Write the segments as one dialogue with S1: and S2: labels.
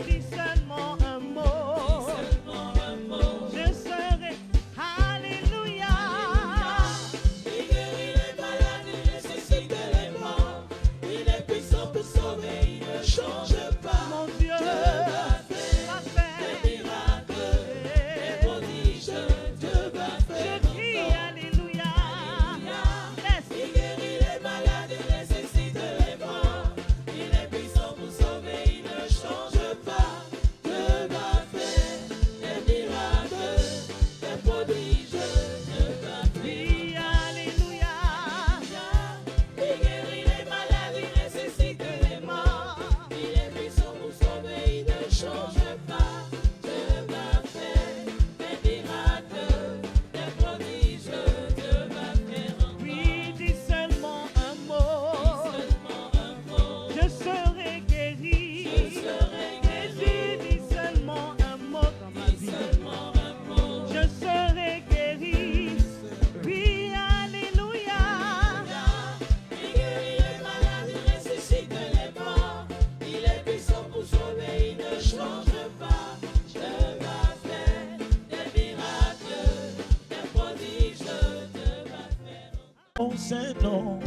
S1: dis seulement un mot. Je serai, alléluia.
S2: Il guérit les malades, il ressuscite les morts. Il est puissant pour sauver, il ne change pas.
S1: Mon Dieu
S2: Dieu va faire des miracles, des prodiges. Dieu va faire
S1: Je crie,
S2: encore.
S1: alléluia. Laisse.
S2: Il guérit les malades, il ressuscite les morts. Il est puissant pour sauver, il ne change pas. Dieu va faire des miracles, des prodiges. Dieu va faire.
S1: Oui, alléluia.
S2: Il guérit les malades, il ressuscite les morts. Il est puissant pour sauver, il ne change pas. Dieu va faire des miracles, des prodiges. Dieu va faire encore.
S1: Oui, dis seulement un mot.
S2: Seulement un mot.
S1: Je serai guéri. Jésus, dis seulement un mot dans ma vie.
S2: Seulement un mot.
S1: Je serai guéri. Oui, alléluia.
S2: Il guérit les malades, il ressuscite les morts. Il est puissant pour sauver, il ne change pas. Dieu va faire des miracles, des prodiges. Dieu va faire.
S3: Ton Saint-Nom,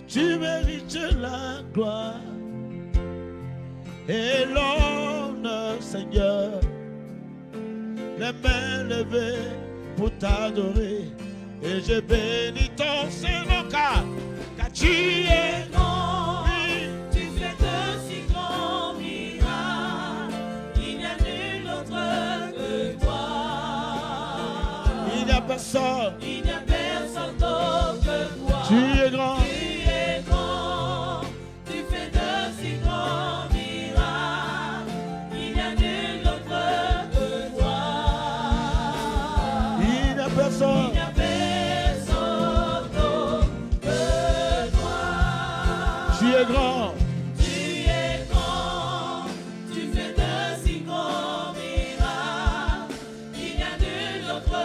S3: tu mérites la gloire et l'honneur, Seigneur. Les mains levées pour t'adorer, et je bénis ton Saint-Nom, car tu es grand. Oui,
S2: Tu fais de si grands miracles, il n'y a nul autre que toi.
S3: il n'y a personne,
S2: Il n'y a personne d'autre que toi.
S3: tu es grand.
S2: Tu es grand, tu fais de si grands miracles, il n'y a nul autre que toi.
S3: Il n'y a
S2: Il
S3: personne,
S2: n'y a personne d'autre que toi.
S3: tu es grand.
S2: Tu es grand, tu fais de si grands miracles, il n'y a nul autre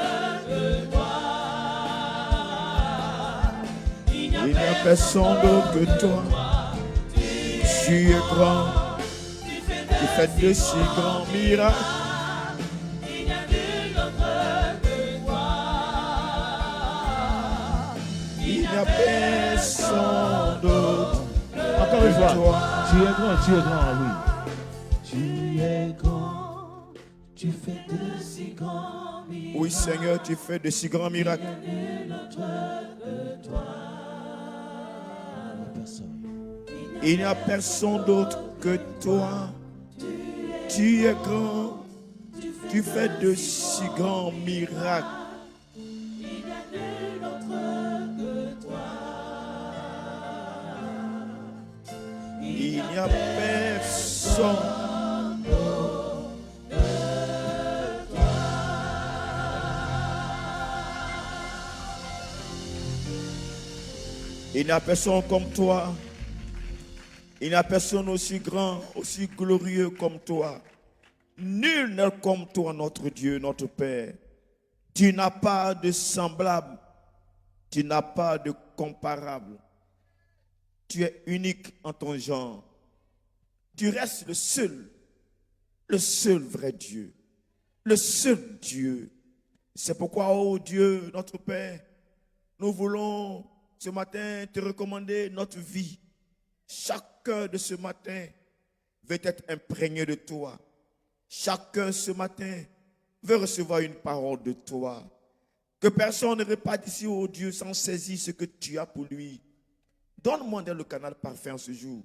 S2: que toi. Il n'y a
S4: personne d'autre que toi. Tu es grand,
S2: tu
S4: tu fais de si grands miracles.
S2: il n'y a nul autre que toi.
S4: Il n'y a personne d'autre
S3: Encore une fois,
S4: toi.
S3: tu es grand, oui.
S2: Tu es grand, tu fais de si grands miracles.
S4: Oui, Seigneur, tu fais de si grands miracles. Il n'y a personne d'autre que toi. Tu es grand, tu fais de si grands miracles. Il n'y a personne. Il n'y a personne comme toi. Il n'y a personne aussi grand, aussi glorieux comme toi. Nul n'est comme toi, notre Dieu, notre Père. Tu n'as pas de semblable. Tu n'as pas de comparable. Tu es unique en ton genre. Tu restes le seul vrai Dieu. Le seul Dieu. C'est pourquoi, oh Dieu, notre Père, nous voulons ce matin te recommander notre vie. Chacun de ce matin veut être imprégné de toi. Chacun ce matin veut recevoir une parole de toi. Que personne ne reparte ici, oh Dieu, sans saisir ce que tu as pour lui. Donne-moi dans le canal parfait en ce jour,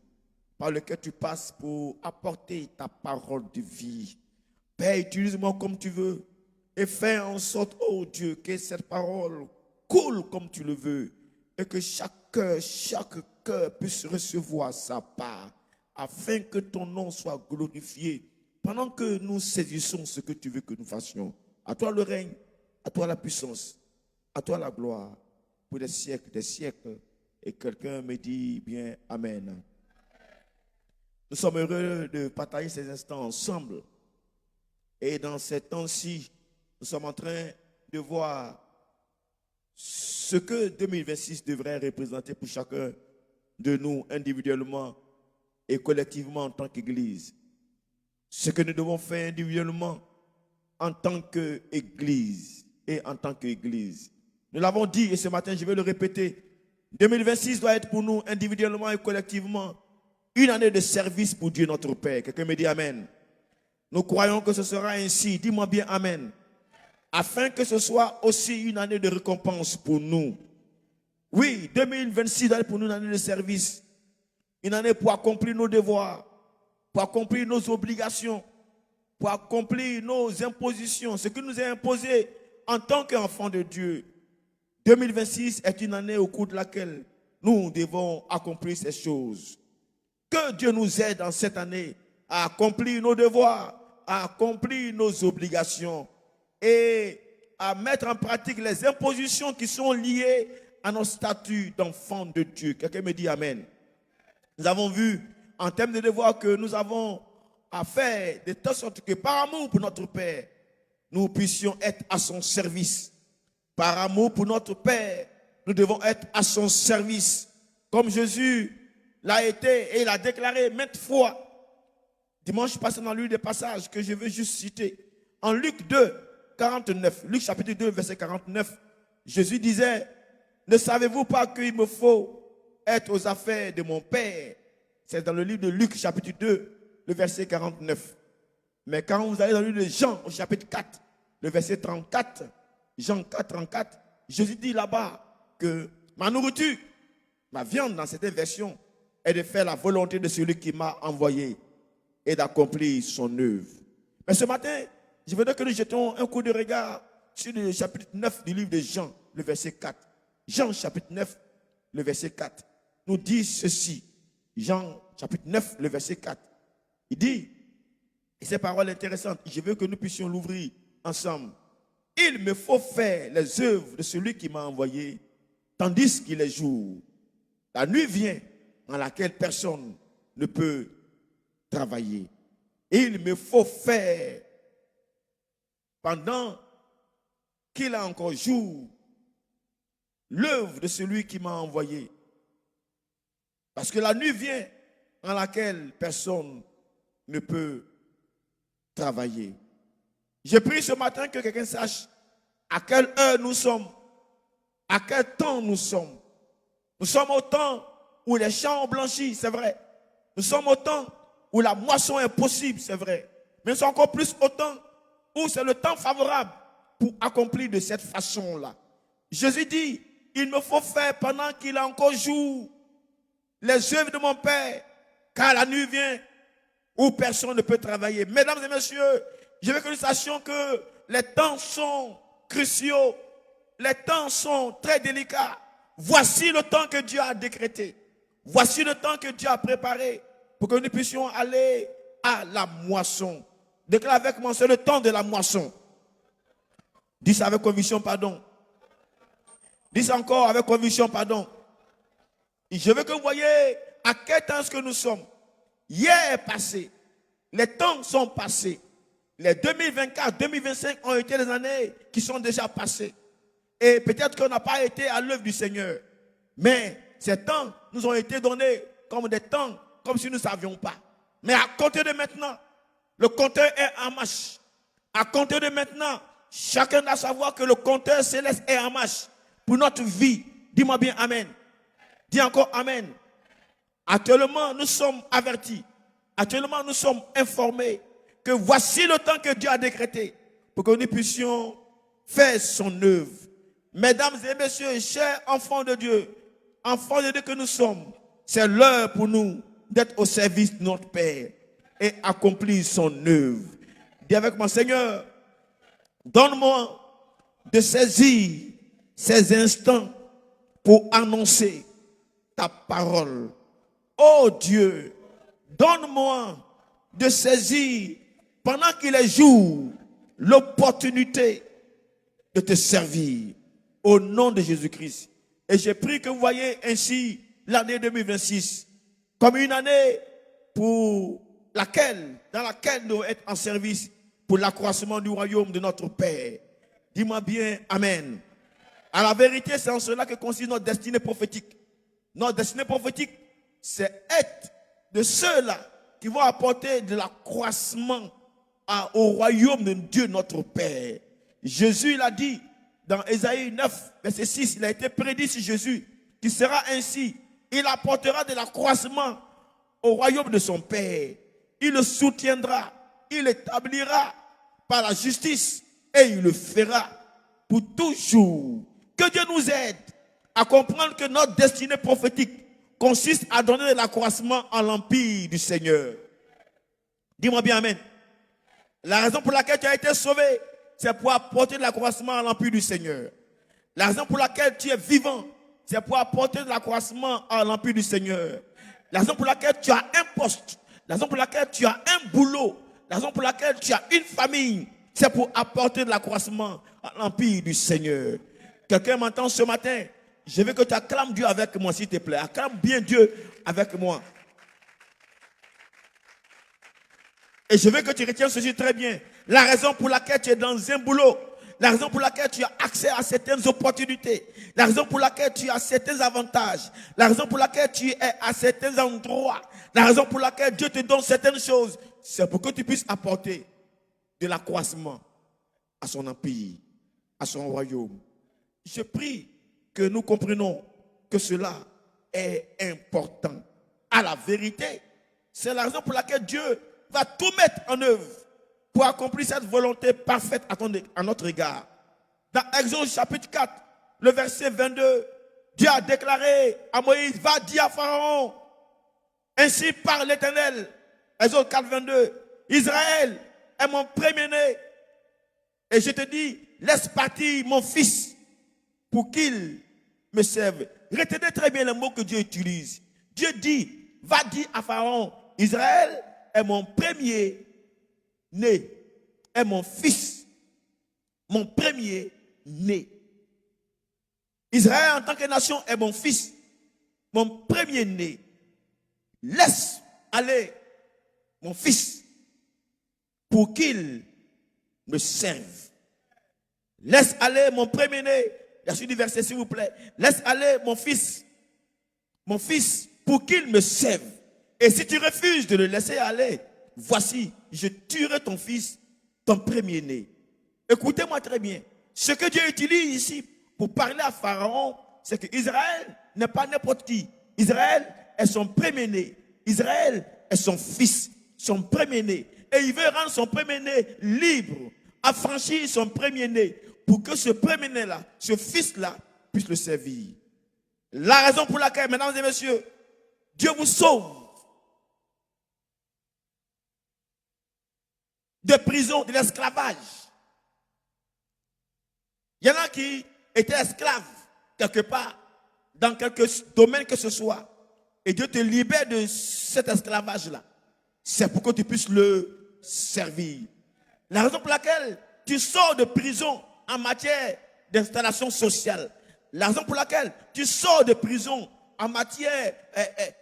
S4: par lequel tu passes pour apporter ta parole de vie. Père, utilise-moi comme tu veux et fais en sorte, oh Dieu, que cette parole coule comme tu le veux et que chaque cœur puisse recevoir sa part afin que ton nom soit glorifié pendant que nous saisissons ce que tu veux que nous fassions. À toi le règne, à toi la puissance, à toi la gloire pour des siècles, des siècles. Et quelqu'un me dit bien Amen. Nous sommes heureux de partager ces instants ensemble. Et dans ces temps-ci, nous sommes en train de voir ce que 2026 devrait représenter pour chacun de nous individuellement et collectivement en tant qu'Église. ce que nous devons faire individuellement en tant qu'Église et en tant qu'Église. Nous l'avons dit et ce matin, je vais le répéter. 2026 doit être pour nous individuellement et collectivement une année de service pour Dieu notre Père. Quelqu'un me dit Amen. Nous croyons que ce sera ainsi. Dis-moi bien Amen. Afin que ce soit aussi une année de récompense pour nous. Oui, 2026 doit être pour nous une année de service. Une année pour accomplir nos devoirs, pour accomplir nos obligations, pour accomplir nos impositions, ce qui nous est imposé en tant qu'enfants de Dieu. 2026 est une année au cours de laquelle nous devons accomplir ces choses. Que Dieu nous aide en cette année à accomplir nos devoirs, à accomplir nos obligations et à mettre en pratique les impositions qui sont liées à nos statuts d'enfants de Dieu. Quelqu'un me dit Amen. Nous avons vu en termes de devoirs que nous avons à faire de telle sorte que par amour pour notre Père, nous puissions être à son service. Par amour pour notre Père, nous devons être à son service. Comme Jésus l'a été et l'a déclaré maintes fois. Dimanche passé, dans l'une des passages que je veux juste citer. En Luc 2, 49, Luc chapitre 2, verset 49, Jésus disait, « Ne savez-vous pas qu'il me faut être aux affaires de mon Père ?» C'est dans le livre de Luc chapitre 2, le verset 49. Mais quand vous allez dans le livre de Jean, au chapitre 4, le verset 34, Jean 4, 34, Jésus dit là-bas que ma nourriture, ma viande dans cette version, est de faire la volonté de celui qui m'a envoyé et d'accomplir son œuvre. Mais ce matin, je voudrais que nous jetons un coup de regard sur le chapitre 9 du livre de Jean, le verset 4. Jean chapitre 9, le verset 4, nous dit ceci. Jean chapitre 9, le verset 4. Il dit, et ces paroles intéressantes, je veux que nous puissions l'ouvrir ensemble. Il me faut faire les œuvres de celui qui m'a envoyé, tandis qu'il est jour. La nuit vient dans laquelle personne ne peut travailler. Il me faut faire pendant qu'il a encore jour l'œuvre de celui qui m'a envoyé. Parce que la nuit vient dans laquelle personne ne peut travailler. Je prie ce matin que quelqu'un sache à quelle heure nous sommes, à quel temps nous sommes. Nous sommes au temps où les champs ont blanchi, c'est vrai. Nous sommes au temps où la moisson est possible, c'est vrai. Mais nous sommes encore plus au temps où c'est le temps favorable pour accomplir de cette façon-là. Jésus dit, il me faut faire pendant qu'il a encore jour les œuvres de mon Père, car la nuit vient où personne ne peut travailler. Mesdames et messieurs, je veux que nous sachions que les temps sont cruciaux, les temps sont très délicats. Voici le temps que Dieu a décrété. Voici le temps que Dieu a préparé pour que nous puissions aller à la moisson. Déclare avec moi, c'est le temps de la moisson. Dis ça avec conviction, pardon. Dis ça encore avec conviction, pardon. Et je veux que vous voyez à quel temps est-ce que nous sommes. Hier est passé. Les temps sont passés. Les 2024, 2025 ont été des années qui sont déjà passées. Et peut-être qu'on n'a pas été à l'œuvre du Seigneur. Mais ces temps nous ont été donnés comme des temps, comme si nous ne savions pas. Mais à compter de maintenant, le compteur est en marche. À compter de maintenant, chacun doit savoir que le compteur céleste est en marche pour notre vie. Dis-moi bien Amen. Dis encore Amen. Actuellement, nous sommes avertis. Actuellement, nous sommes informés que voici le temps que Dieu a décrété pour que nous puissions faire son œuvre. Mesdames et messieurs, chers enfants de Dieu que nous sommes, c'est l'heure pour nous d'être au service de notre Père et accomplir son œuvre. Dis avec moi, Seigneur, donne-moi de saisir ces instants pour annoncer ta parole. Oh Dieu, donne-moi de saisir pendant qu'il est jour l'opportunité de te servir au nom de Jésus-Christ. Et j'ai pris que vous voyez ainsi l'année 2026 comme une année dans laquelle nous devons être en service pour l'accroissement du royaume de notre Père. Dis-moi bien Amen. À la vérité, c'est en cela que consiste notre destinée prophétique. Notre destinée prophétique, c'est être de ceux-là qui vont apporter de l'accroissement au royaume de Dieu notre Père. Jésus l'a dit dans Ésaïe 9, verset 6, il a été prédit sur Jésus, qui sera ainsi. Il apportera de l'accroissement au royaume de son Père. Il le soutiendra, il l'établira par la justice et il le fera pour toujours. Que Dieu nous aide à comprendre que notre destinée prophétique consiste à donner de l'accroissement à l'empire du Seigneur. Dis-moi bien amen. La raison pour laquelle tu as été sauvé, c'est pour apporter de l'accroissement à l'empire du Seigneur. La raison pour laquelle tu es vivant, c'est pour apporter de l'accroissement à l'empire du Seigneur. La raison pour laquelle tu as un poste, la raison pour laquelle tu as un boulot, la raison pour laquelle tu as une famille, c'est pour apporter de l'accroissement à l'empire du Seigneur. Quelqu'un m'entend ce matin? Je veux que tu acclames Dieu avec moi, s'il te plaît. Acclame bien Dieu avec moi. Et je veux que tu retiennes ceci très bien. La raison pour laquelle tu es dans un boulot, la raison pour laquelle tu as accès à certaines opportunités, la raison pour laquelle tu as certains avantages, la raison pour laquelle tu es à certains endroits, la raison pour laquelle Dieu te donne certaines choses, c'est pour que tu puisses apporter de l'accroissement à son empire, à son royaume. Je prie que nous comprenions que cela est important. À la vérité, c'est la raison pour laquelle Dieu va tout mettre en œuvre pour accomplir cette volonté parfaite à notre égard. Dans Exode chapitre 4, le verset 22, Dieu a déclaré à Moïse, va dire à Pharaon, ainsi parle l'Éternel. Exode 4, 22, Israël est mon premier-né. Et je te dis, laisse partir mon fils pour qu'il me serve. Retenez très bien le mot que Dieu utilise. Dieu dit, va dire à Pharaon, Israël est mon premier-né, est mon fils, mon premier-né. Israël en tant que nation est mon fils, mon premier-né. Laisse aller mon fils pour qu'il me serve. Laisse aller mon premier-né. La suite du verset, s'il vous plaît. Laisse aller mon fils pour qu'il me serve. Et si tu refuses de le laisser aller, voici, je tuerai ton fils, ton premier-né. Écoutez-moi très bien. Ce que Dieu utilise ici pour parler à Pharaon, c'est que Israël n'est pas n'importe qui. Israël est son premier-né. Israël est son fils, son premier-né. Et il veut rendre son premier-né libre, affranchir son premier-né, pour que ce premier-né-là, ce fils-là, puisse le servir. La raison pour laquelle, mesdames et messieurs, Dieu vous sauve de prison, de l'esclavage. Il y en a qui étaient esclaves quelque part, dans quelque domaine que ce soit. Et Dieu te libère de cet esclavage-là. C'est pour que tu puisses le servir. La raison pour laquelle tu sors de prison en matière d'installation sociale. La raison pour laquelle tu sors de prison en matière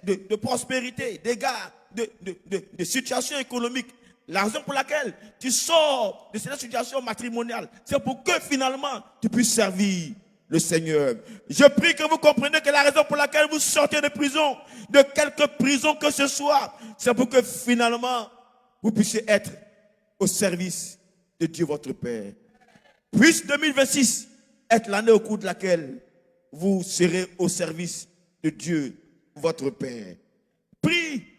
S4: de prospérité, d'égards, de situation économique. La raison pour laquelle tu sors de cette situation matrimoniale, c'est pour que finalement tu puisses servir le Seigneur. Je prie que vous compreniez que la raison pour laquelle vous sortez de prison, de quelque prison que ce soit, c'est pour que finalement vous puissiez être au service de Dieu votre Père. Puisse 2026 être l'année au cours de laquelle vous serez au service de Dieu votre Père.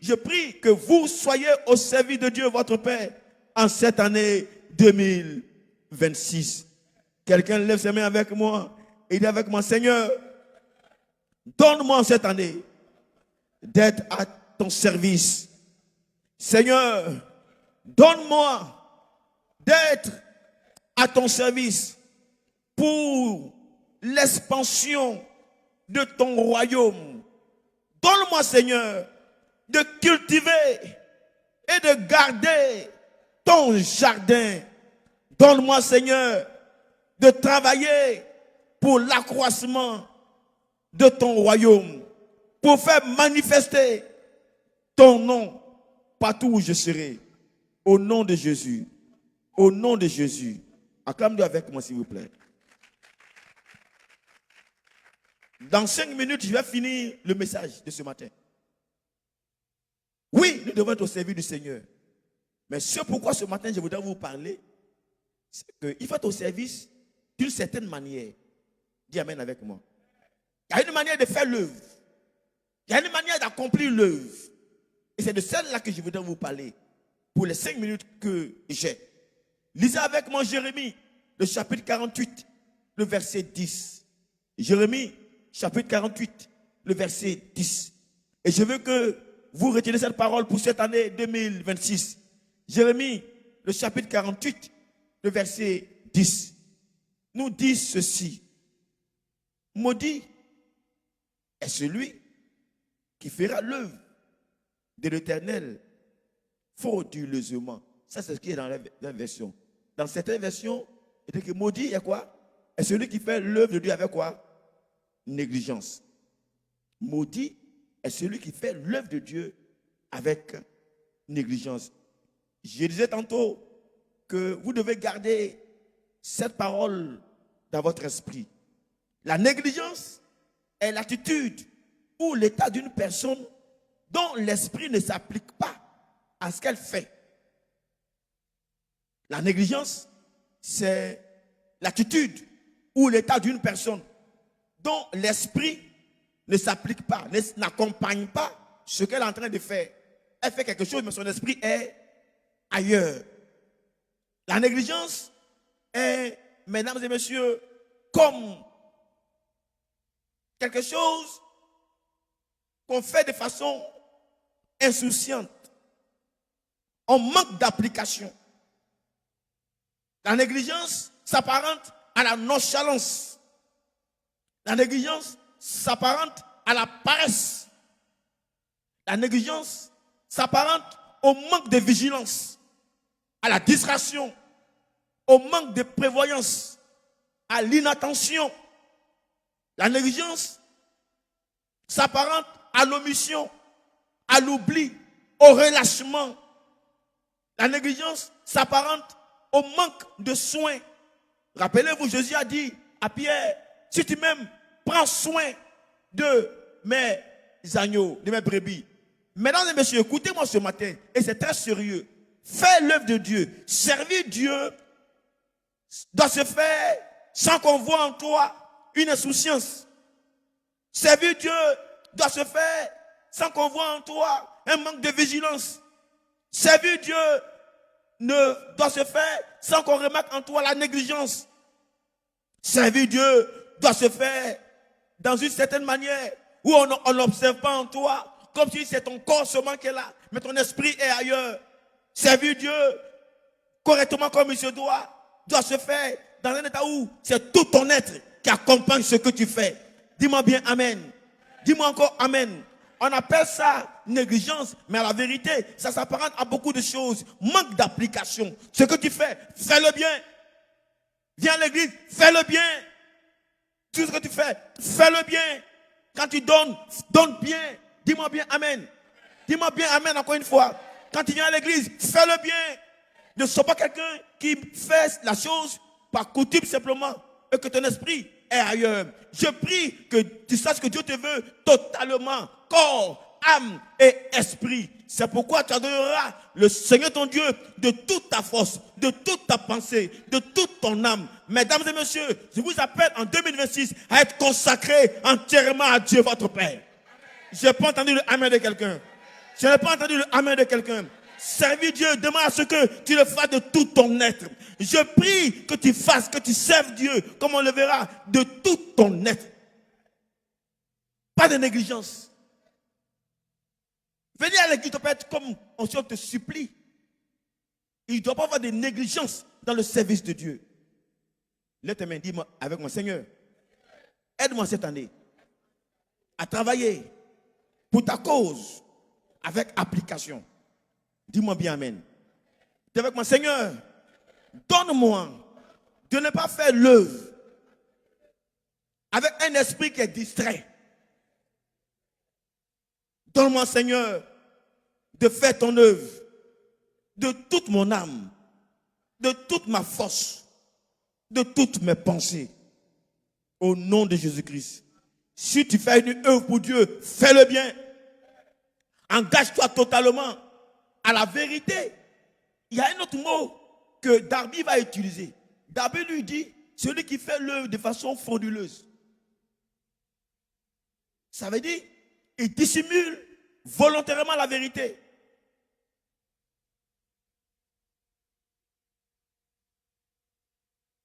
S4: Je prie que vous soyez au service de Dieu votre Père en cette année 2026. Quelqu'un lève ses mains avec moi et dit avec moi, Seigneur, donne-moi cette année d'être à ton service. Seigneur, donne-moi d'être à ton service pour l'expansion de ton royaume. Donne-moi, Seigneur, de cultiver et de garder ton jardin. Donne-moi, Seigneur, de travailler pour l'accroissement de ton royaume, pour faire manifester ton nom partout où je serai. Au nom de Jésus. Au nom de Jésus. Acclame-le avec moi, s'il vous plaît. Dans 5 minutes, je vais finir le message de ce matin. Oui, nous devons être au service du Seigneur. Mais ce pourquoi ce matin je voudrais vous parler, c'est qu'il faut être au service d'une certaine manière. Dis amen avec moi. Il y a une manière de faire l'œuvre. Il y a une manière d'accomplir l'œuvre. Et c'est de celle-là que je voudrais vous parler pour les 5 minutes que j'ai. Lisez avec moi Jérémie, le chapitre 48, le verset 10. Jérémie, chapitre 48, le verset 10. Et je veux que vous retenez cette parole pour cette année 2026. Jérémie, le chapitre 48, le verset 10, nous dit ceci. Maudit est celui qui fera l'œuvre de l'Éternel frauduleusement. Ça, c'est ce qui est dans la version. Dans certaines versions, il dit que maudit est quoi? Est celui qui fait l'œuvre de Dieu avec quoi? Négligence. Maudit est celui qui fait l'œuvre de Dieu avec négligence. Je disais tantôt que vous devez garder cette parole dans votre esprit. La négligence est l'attitude ou l'état d'une personne dont l'esprit ne s'applique pas à ce qu'elle fait. La négligence, c'est l'attitude ou l'état d'une personne dont l'esprit ne s'applique pas, n'accompagne pas ce qu'elle est en train de faire. Elle fait quelque chose, mais son esprit est ailleurs. La négligence est, mesdames et messieurs, comme quelque chose qu'on fait de façon insouciante. On manque d'application. La négligence s'apparente à la nonchalance. La négligence s'apparente à la paresse. La négligence s'apparente au manque de vigilance, à la distraction, au manque de prévoyance, à l'inattention. La négligence s'apparente à l'omission, à l'oubli, au relâchement. La négligence s'apparente au manque de soins. Rappelez-vous, Jésus a dit à Pierre, si tu m'aimes, prends soin de mes agneaux, de mes brebis. Mesdames et messieurs, écoutez-moi ce matin, et c'est très sérieux. Faire l'œuvre de Dieu, servir Dieu, doit se faire sans qu'on voit en toi une insouciance. Servir Dieu doit se faire sans qu'on voit en toi un manque de vigilance. Servir Dieu doit se faire sans qu'on remarque en toi la négligence. Servir Dieu doit se faire dans une certaine manière où on n'observe pas en toi, comme si c'est ton corps seulement qui est là, mais ton esprit est ailleurs. Servir Dieu correctement comme il se doit se faire dans un état où c'est tout ton être qui accompagne ce que tu fais. Dis-moi bien Amen. Dis-moi encore Amen. On appelle ça négligence, mais à la vérité, ça s'apparente à beaucoup de choses. Manque d'application. Ce que tu fais, fais-le bien. Viens à l'église, fais-le bien. Tout ce que tu fais, fais-le bien. Quand tu donnes, donne bien. Dis-moi bien Amen. Dis-moi bien Amen encore une fois. Quand tu viens à l'église, fais-le bien. Ne sois pas quelqu'un qui fait la chose par coutume simplement et que ton esprit est ailleurs. Je prie que tu saches que Dieu te veut totalement, corps, âme et esprit. C'est pourquoi tu adoreras le Seigneur ton Dieu de toute ta force, de toute ta pensée, de toute ton âme. Mesdames et messieurs, je vous appelle en 2026 à être consacrés entièrement à Dieu votre Père. Je n'ai pas entendu le Amen de quelqu'un. Je n'ai pas entendu le Amen de quelqu'un. Servir Dieu, demande à ce que tu le fasses de tout ton être. Je prie que tu fasses, que tu serves Dieu, comme on le verra, de tout ton être. Pas de négligence. Venir à l'église, peut être comme on te supplie. Il ne doit pas avoir de négligence dans le service de Dieu. Lève tes mains, dis-moi avec moi, Seigneur, aide-moi cette année à travailler pour ta cause avec application. Dis-moi bien Amen. Dis avec moi, Seigneur, donne-moi de ne pas faire l'œuvre avec un esprit qui est distrait. Donne-moi, Seigneur, de faire ton œuvre de toute mon âme, de toute ma force, de toutes mes pensées. Au nom de Jésus-Christ. Si tu fais une œuvre pour Dieu, fais-le bien. Engage-toi totalement à la vérité. Il y a un autre mot que Darby va utiliser. Darby lui dit, celui qui fait l'œuvre de façon frauduleuse. Ça veut dire, il dissimule volontairement la vérité.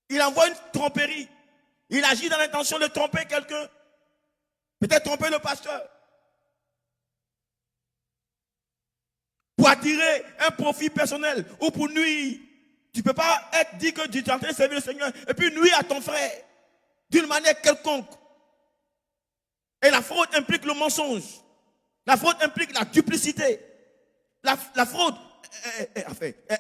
S4: Il envoie une tromperie. Il agit dans l'intention de tromper quelqu'un. Peut-être tromper le pasteur. Pour attirer un profit personnel ou pour nuire. Tu ne peux pas dire que tu es en train de servir le Seigneur et puis nuire à ton frère d'une manière quelconque. Et la fraude implique le mensonge. La fraude implique la duplicité. La fraude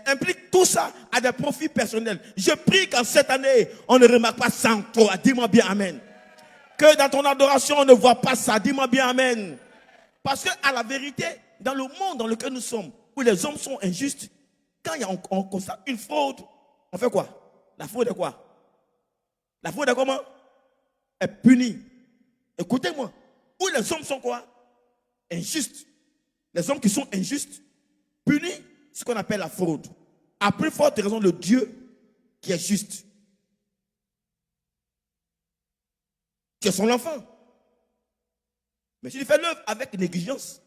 S4: implique tout ça à des profits personnels. Je prie qu'en cette année, on ne remarque pas ça en toi. Dis-moi bien Amen. Que dans ton adoration, on ne voit pas ça. Dis-moi bien Amen. Parce qu'à la vérité, dans le monde dans lequel nous sommes, où les hommes sont injustes, quand on constate une fraude, on fait quoi? La fraude est quoi? La fraude est comment? Est punie. Écoutez-moi. Où les hommes sont quoi? Injustes. Les hommes qui sont injustes, punis, ce qu'on appelle la fraude. À plus forte raison, le Dieu qui est juste. Tu es son enfant. Mais si tu fais l'œuvre avec négligence,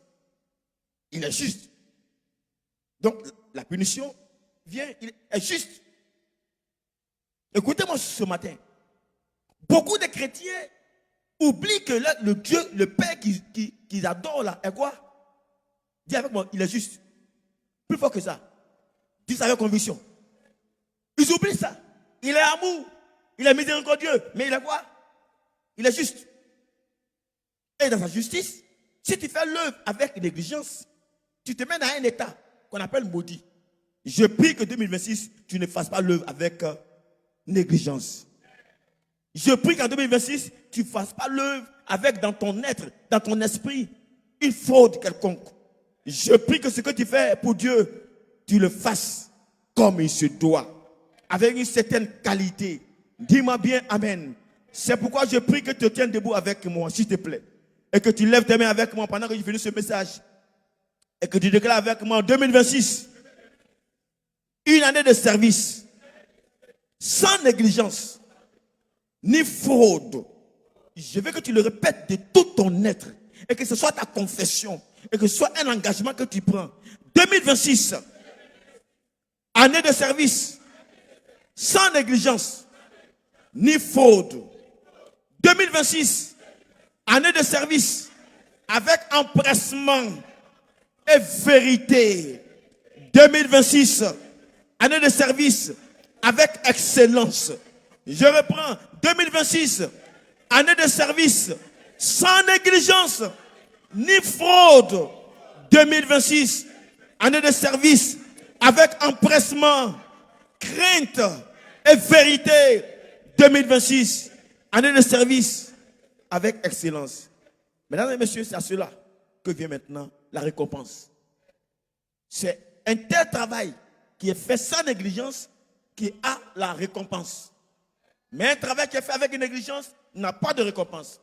S4: il est juste. Donc, la punition vient, il est juste. Écoutez-moi ce matin. Beaucoup de chrétiens oublient que le Dieu, le Père qu'ils adorent là, est quoi? Dis avec moi, il est juste. Plus fort que ça. Dis ça avec conviction. Ils oublient ça. Il est amour. Il est miséricordieux. Mais il est quoi? Il est juste. Et dans sa justice, si tu fais l'œuvre avec négligence, tu te mets dans un état qu'on appelle maudit. Je prie que 2026, tu ne fasses pas l'œuvre avec négligence. Je prie qu'en 2026, tu ne fasses pas l'œuvre avec dans ton être, dans ton esprit, une fraude quelconque. Je prie que ce que tu fais pour Dieu, tu le fasses comme il se doit, avec une certaine qualité. Dis-moi bien Amen. C'est pourquoi je prie que tu te tiennes debout avec moi, s'il te plaît. Et que tu lèves tes mains avec moi pendant que je finis ce message. Et que tu déclares avec moi en 2026, une année de service, sans négligence, ni fraude. Je veux que tu le répètes de tout ton être. Et que ce soit ta confession. Et que ce soit un engagement que tu prends. 2026, année de service, sans négligence, ni fraude. 2026, année de service, avec empressement et vérité. 2026, année de service, avec excellence. Je reprends. 2026, année de service, sans négligence, ni fraude. 2026, année de service, avec empressement, crainte et vérité. 2026, année de service, avec excellence. Mesdames et messieurs, c'est à cela que vient maintenant la récompense. C'est un tel travail qui est fait sans négligence qui a la récompense. Mais un travail qui est fait avec une négligence n'a pas de récompense.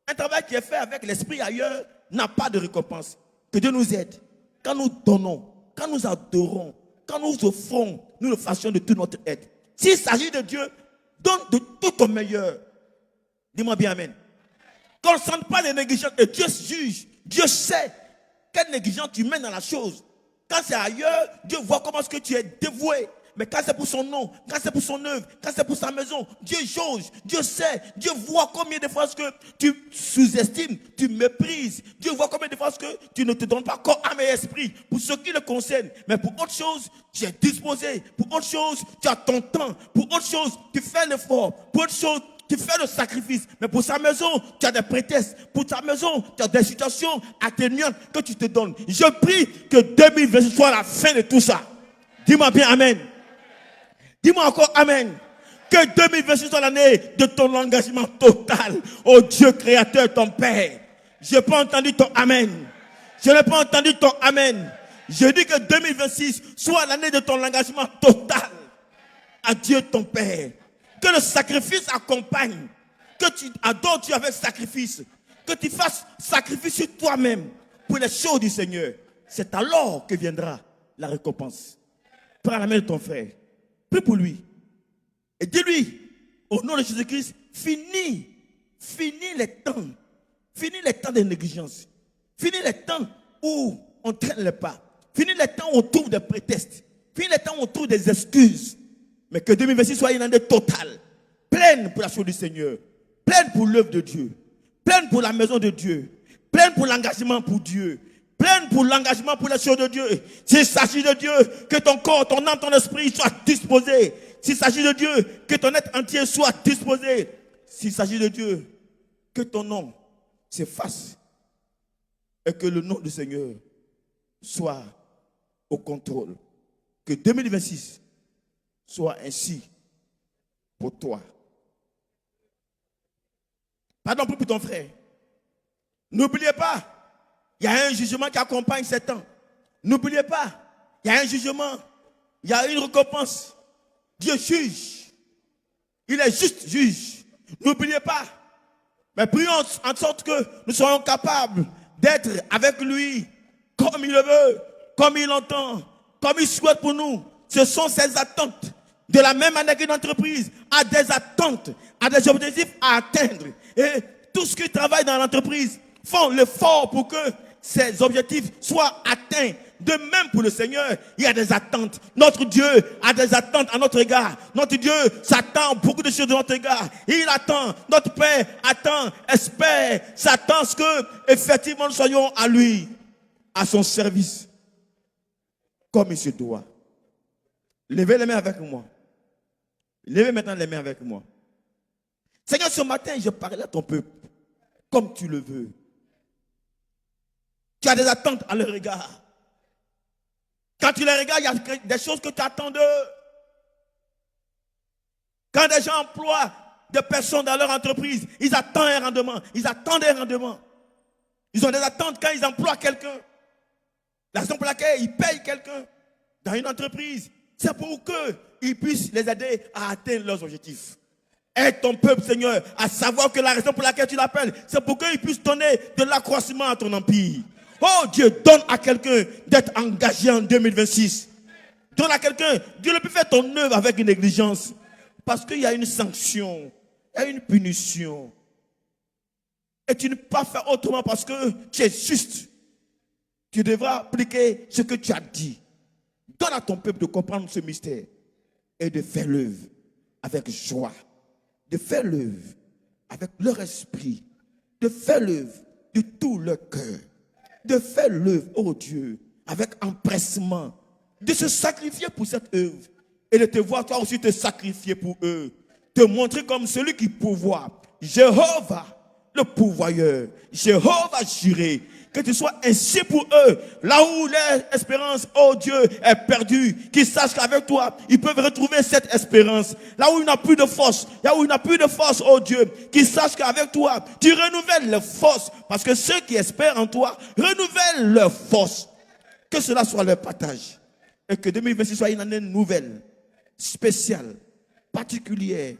S4: Un travail qui est fait avec l'esprit ailleurs n'a pas de récompense. Que Dieu nous aide. Quand nous donnons, quand nous adorons, quand nous offrons, nous le fassions de toute notre aide. S'il s'agit de Dieu, donne de tout ton meilleur. Dis-moi bien Amen. Qu'on ne sente pas les négligences. Et Dieu juge. Dieu sait quelle négligence tu mets dans la chose. Quand c'est ailleurs, Dieu voit comment est-ce que tu es dévoué. Mais quand c'est pour son nom, quand c'est pour son œuvre, quand c'est pour sa maison, Dieu jauge, Dieu sait, Dieu voit combien de fois est-ce que tu sous-estimes, tu méprises. Dieu voit combien de fois est-ce que tu ne te donnes pas corps, âme et esprit pour ce qui le concerne. Mais pour autre chose, tu es disposé. Pour autre chose, tu as ton temps. Pour autre chose, tu fais l'effort. Pour autre chose, tu fais le sacrifice. Mais pour sa maison, tu as des prétextes. Pour ta maison, tu as des situations atténuantes que tu te donnes. Je prie que 2020 soit la fin de tout ça. Dis-moi bien Amen. Dis-moi encore Amen. Que 2026 soit l'année de ton engagement total au Dieu créateur, ton Père. Je n'ai pas entendu ton Amen. Je n'ai pas entendu ton Amen. Je dis que 2026 soit l'année de ton engagement total à Dieu ton Père. Que le sacrifice accompagne. Que tu adores Dieu avec sacrifice. Que tu fasses sacrifice sur toi-même. pour les choses du Seigneur, c'est alors que viendra la récompense. Prends la main de ton frère, prie pour lui et dis-lui, au nom de Jésus-Christ, finis les temps de négligence, finis les temps où on traîne les pas, finis les temps où on trouve des prétextes, finis les temps où on trouve des excuses, mais que 2026 soit une année totale, pleine pour la chose du Seigneur, pleine pour l'œuvre de Dieu, pleine pour la maison de Dieu, pleine pour l'engagement pour Dieu, pleine pour l'engagement pour les choses de Dieu. S'il s'agit de Dieu, que ton corps, ton âme, ton esprit soient disposés. S'il s'agit de Dieu, que ton être entier soit disposé. S'il s'agit de Dieu, que ton nom s'efface et que le nom du Seigneur soit au contrôle. Que 2026 soit ainsi pour toi. Pardon pour ton frère. N'oubliez pas, il y a un jugement qui accompagne ces temps. N'oubliez pas, il y a un jugement, il y a une récompense. Dieu juge. Il est juste juge. N'oubliez pas. Mais prions en sorte que nous soyons capables d'être avec lui comme il le veut, comme il l'entend, comme il souhaite pour nous. Ce sont ses attentes. De la même manière qu'une entreprise a des attentes, a des objectifs à atteindre. Et tous ceux qui travaillent dans l'entreprise font l'effort pour que ces objectifs soient atteints. De même pour le Seigneur, il y a des attentes. Notre Dieu a des attentes à notre égard. Notre Dieu s'attend beaucoup de choses de notre égard. Il attend, notre Père attend, espère, s'attend à ce que effectivement nous soyons à lui, à son service, comme il se doit. Levez les mains avec moi. Levez maintenant les mains avec moi. Seigneur, ce matin, je parlais à ton peuple, comme tu le veux. Tu as des attentes à leur égard. Quand tu les regardes, il y a des choses que tu attends d'eux. Quand des gens emploient des personnes dans leur entreprise, ils attendent un rendement. Ils attendent un rendement. Ils ont des attentes quand ils emploient quelqu'un. La raison pour laquelle ils payent quelqu'un dans une entreprise, c'est pour qu'ils puissent les aider à atteindre leurs objectifs. Aide ton peuple, Seigneur, à savoir que la raison pour laquelle tu l'appelles, c'est pour qu'ils puissent donner de l'accroissement à ton empire. Oh Dieu, donne à quelqu'un d'être engagé en 2026. Donne à quelqu'un, Dieu ne peut faire ton œuvre avec une négligence. Parce qu'il y a une sanction, il y a une punition. Et tu ne peux pas faire autrement parce que tu es juste. Tu devras appliquer ce que tu as dit. Donne à ton peuple de comprendre ce mystère et de faire l'œuvre avec joie. De faire l'œuvre avec leur esprit. De faire l'œuvre de tout leur cœur. De faire l'œuvre, oh Dieu, avec empressement, de se sacrifier pour cette œuvre et de te voir toi aussi te sacrifier pour eux, te montrer comme celui qui pourvoit, Jéhovah, le pourvoyeur, Jéhovah Jireh, que tu sois ainsi pour eux, là où leur espérance, oh Dieu, est perdue, qu'ils sachent qu'avec toi, ils peuvent retrouver cette espérance. Là où il n'y a plus de force, là où il n'y a plus de force, oh Dieu, qu'ils sachent qu'avec toi, tu renouvelles les forces, parce que ceux qui espèrent en toi renouvellent leurs forces. Que cela soit leur partage, et que 2026 soit une année nouvelle, spéciale, particulière,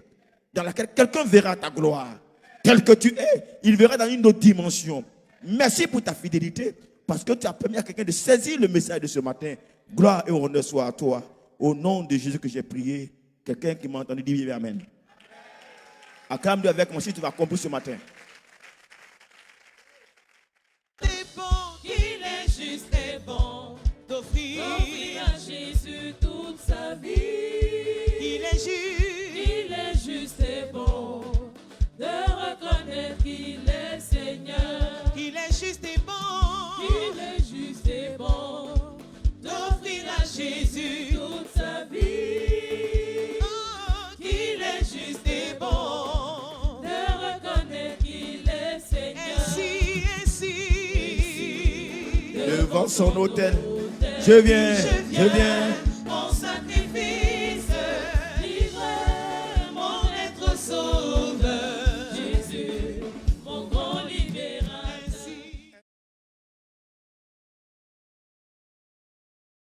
S4: dans laquelle quelqu'un verra ta gloire. Tel que tu es, il verra dans une autre dimension. Merci pour ta fidélité, parce que tu as permis à quelqu'un de saisir le message de ce matin. Gloire et honneur soit à toi. Au nom de Jésus que j'ai prié. Quelqu'un qui m'a entendu dire Amen. Acclame-le avec moi si tu vas comprendre ce matin.
S2: Il est juste et bon d'offrir à Jésus toute sa vie. Il est juste et bon de reconnaître qu'il est Seigneur. Il est juste et bon. Il est juste et bon d'offrir à Jésus toute sa vie. Oh, qu'il est juste et bon de reconnaître qu'il est Seigneur. Ainsi.
S4: Devant son autel, je viens